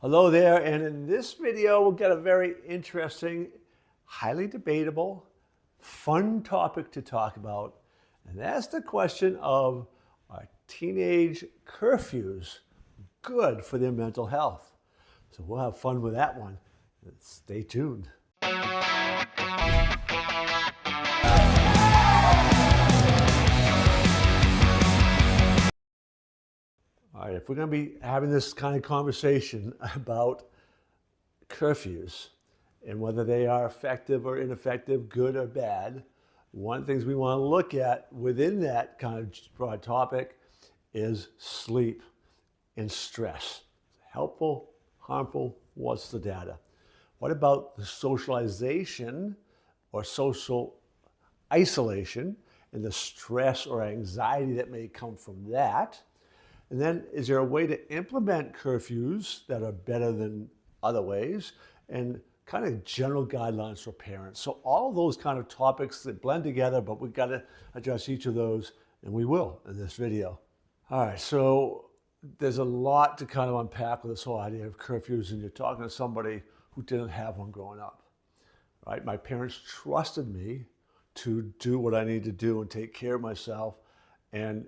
Hello there, and in this video we'll get a very interesting, highly debatable, fun topic to talk about, and that's the question of, are teenage curfews good for their mental health? So we'll have fun with that one. Stay tuned. All right, if we're going to be having this kind of conversation about curfews and whether they are effective or ineffective, good or bad, one of the things we want to look at within that kind of broad topic is sleep and stress. Helpful, harmful, what's the data? What about the socialization or social isolation and the stress or anxiety that may come from that? And then, is there a way to implement curfews that are better than other ways? And kind of general guidelines for parents. So all of those kind of topics that blend together, but we've got to address each of those, and we will in this video. All right, so there's a lot to kind of unpack with this whole idea of curfews, and you're talking to somebody who didn't have one growing up, right? My parents trusted me to do what I need to do and take care of myself and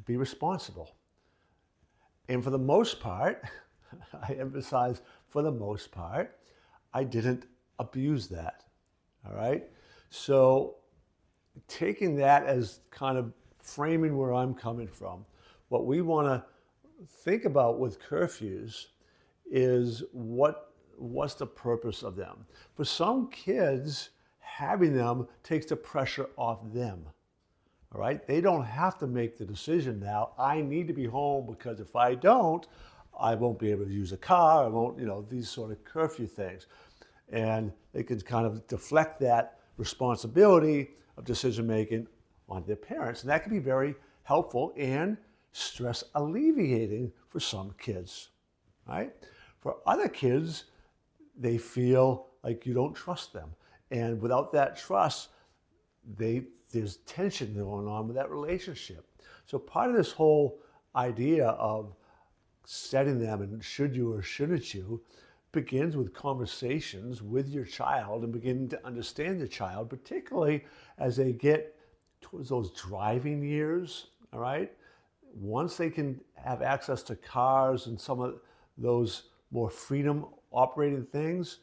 be responsible. And for the most part, I emphasize for the most part, I didn't abuse that, all right? So taking that as kind of framing where I'm coming from, what we want to think about with curfews is what's the purpose of them? For some kids, having them takes the pressure off them. All right, they don't have to make the decision now. I need to be home because if I don't, I won't be able to use a car. I won't, these sort of curfew things. And they can kind of deflect that responsibility of decision making on their parents. And that can be very helpful and stress alleviating for some kids, right? For other kids, they feel like you don't trust them. And without that trust, there's tension going on with that relationship. So part of this whole idea of setting them and should you or shouldn't you begins with conversations with your child and beginning to understand the child, particularly as they get towards those driving years, all right? Once they can have access to cars and some of those more freedom operating things,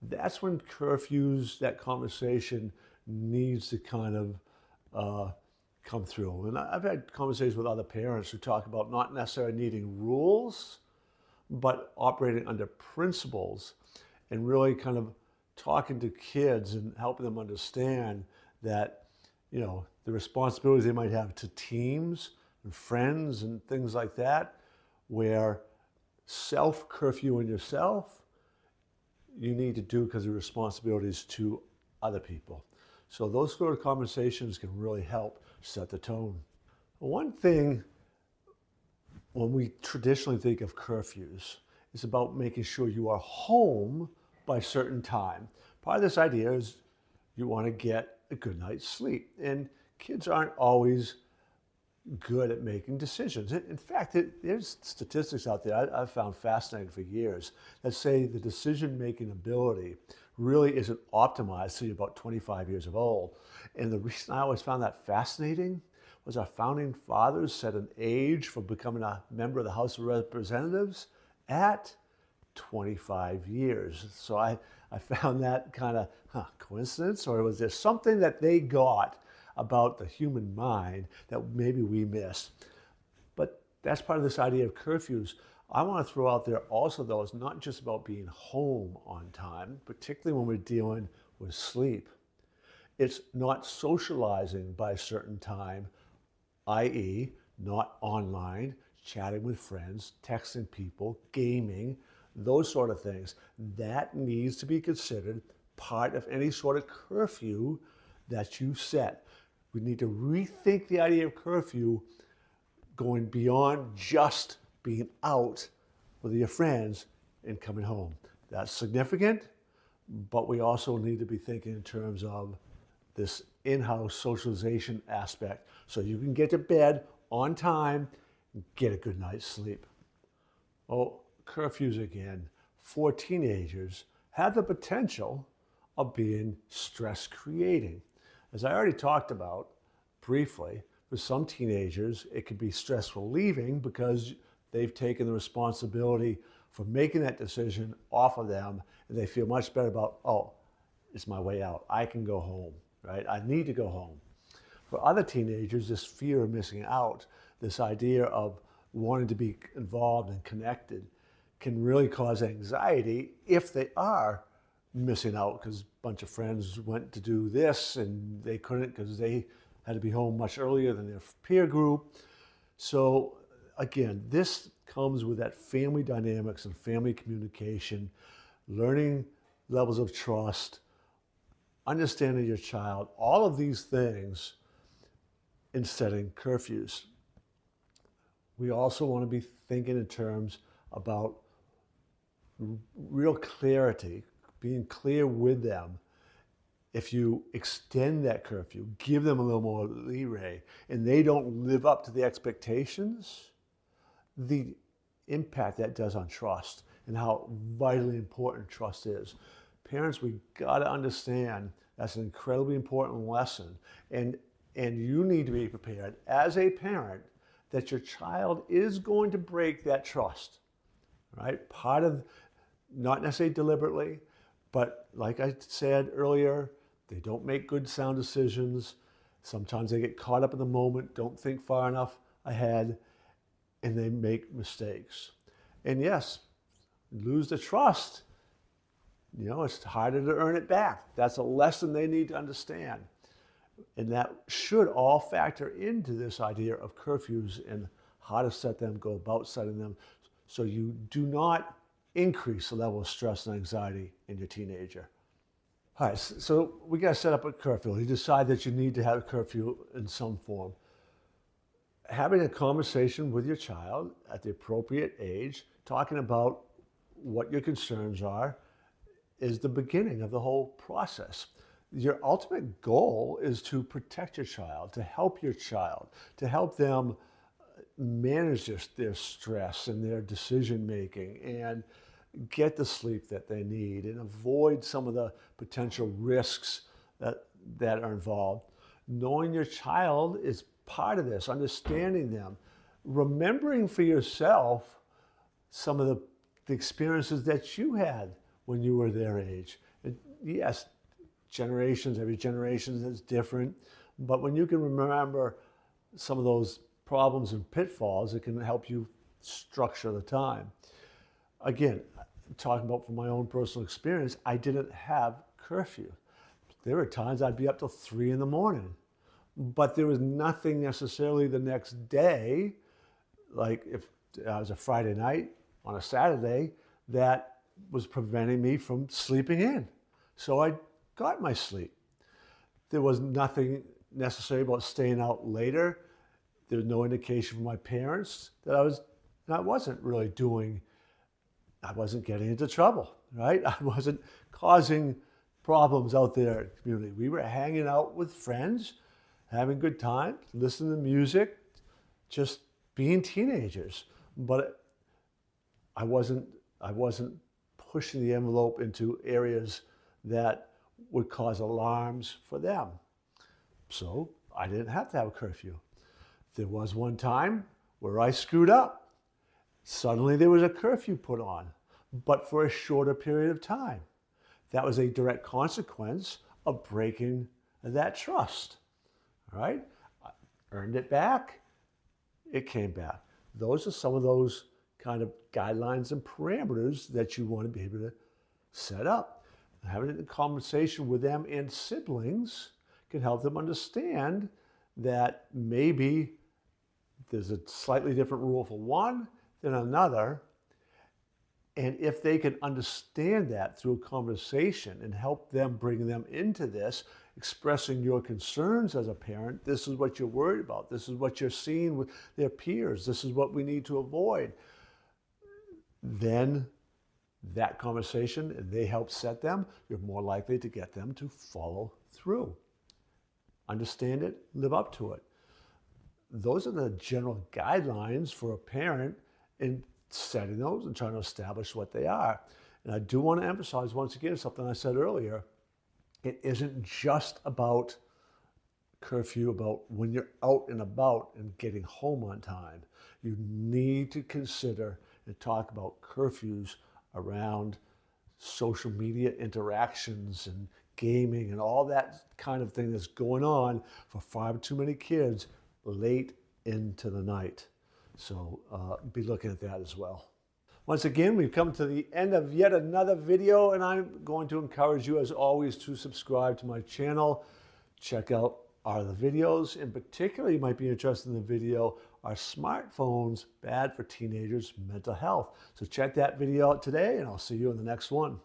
that's when curfews, that conversation needs to kind of come through. And I've had conversations with other parents who talk about not necessarily needing rules, but operating under principles and really kind of talking to kids and helping them understand that, the responsibilities they might have to teams and friends and things like that, where self-curfewing yourself, you need to do because of responsibilities to other people. So those sort of conversations can really help set the tone. One thing, when we traditionally think of curfews, is about making sure you are home by a certain time. Part of this idea is you want to get a good night's sleep. And kids aren't always good at making decisions. In fact, there's statistics out there I've found fascinating for years that say the decision-making ability really isn't optimized till you're about 25 years of old. And the reason I always found that fascinating was our founding fathers set an age for becoming a member of the House of Representatives at 25 years. So I found that kind of coincidence, or was there something that they got about the human mind that maybe we miss? But that's part of this idea of curfews. I want to throw out there also, though, it's not just about being home on time, particularly when we're dealing with sleep. It's not socializing by a certain time, i.e. not online, chatting with friends, texting people, gaming, those sort of things. That needs to be considered part of any sort of curfew that you set. We need to rethink the idea of curfew going beyond just being out with your friends and coming home. That's significant, but we also need to be thinking in terms of this in-house socialization aspect so you can get to bed on time and get a good night's sleep. Well, curfews again for teenagers have the potential of being stress creating. As I already talked about briefly, for some teenagers, it can be stress relieving because they've taken the responsibility for making that decision off of them, and they feel much better about, oh, it's my way out. I can go home, right? I need to go home. For other teenagers, this fear of missing out, this idea of wanting to be involved and connected, can really cause anxiety if they are missing out because a bunch of friends went to do this and they couldn't because they had to be home much earlier than their peer group. So again, this comes with that family dynamics and family communication, learning levels of trust, understanding your child, all of these things in setting curfews. We also want to be thinking in terms about real clarity, being clear with them. If you extend that curfew, give them a little more leeway, and they don't live up to the expectations, the impact that does on trust and how vitally important trust is. Parents, we got to understand that's an incredibly important lesson, and you need to be prepared as a parent that your child is going to break that trust, right? Part of, not necessarily deliberately, but like I said earlier, they don't make good sound decisions. Sometimes they get caught up in the moment, don't think far enough ahead, and they make mistakes. And yes, lose the trust. You know, it's harder to earn it back. That's a lesson they need to understand. And that should all factor into this idea of curfews and how to set them, go about setting them, so you do not increase the level of stress and anxiety in your teenager. All right, so we got to set up a curfew. You decide that you need to have a curfew in some form. Having a conversation with your child at the appropriate age, talking about what your concerns are, is the beginning of the whole process. Your ultimate goal is to protect your child, to help your child, to help them manage their stress and their decision making and get the sleep that they need and avoid some of the potential risks that are involved. Knowing your child is part of this, understanding them, remembering for yourself some of the experiences that you had when you were their age. And yes, every generation is different, but when you can remember some of those problems and pitfalls, it can help you structure the time. Again, talking about from my own personal experience, I didn't have curfew. There were times I'd be up till 3 a.m, but there was nothing necessarily the next day, like if it was a Friday night on a Saturday, that was preventing me from sleeping in. So I got my sleep. There was nothing necessary about staying out later. There was no indication from my parents that I wasn't really I wasn't getting into trouble, right? I wasn't causing problems out there in the community. We were hanging out with friends, having good time, listening to music, just being teenagers. But I wasn't pushing the envelope into areas that would cause alarms for them. So I didn't have to have a curfew. There was one time where I screwed up. Suddenly there was a curfew put on, but for a shorter period of time. That was a direct consequence of breaking that trust, all right? I earned it back, it came back. Those are some of those kind of guidelines and parameters that you want to be able to set up. Having a conversation with them and siblings can help them understand that maybe there's a slightly different rule for one than another. And if they can understand that through a conversation and help them bring them into this, expressing your concerns as a parent, this is what you're worried about, this is what you're seeing with their peers, this is what we need to avoid, then that conversation, and they help set them, you're more likely to get them to follow through. Understand it, live up to it. Those are the general guidelines for a parent in setting those and trying to establish what they are. And I do want to emphasize once again something I said earlier. It isn't just about curfew, about when you're out and about and getting home on time. You need to consider and talk about curfews around social media interactions and gaming and all that kind of thing that's going on for far too many kids late into the night. So be looking at that as well. Once again, we've come to the end of yet another video, and I'm going to encourage you, as always, to subscribe to my channel. Check out our other videos. In particular, you might be interested in the video, Are Smartphones Bad for Teenagers' Mental Health? So check that video out today, and I'll see you in the next one.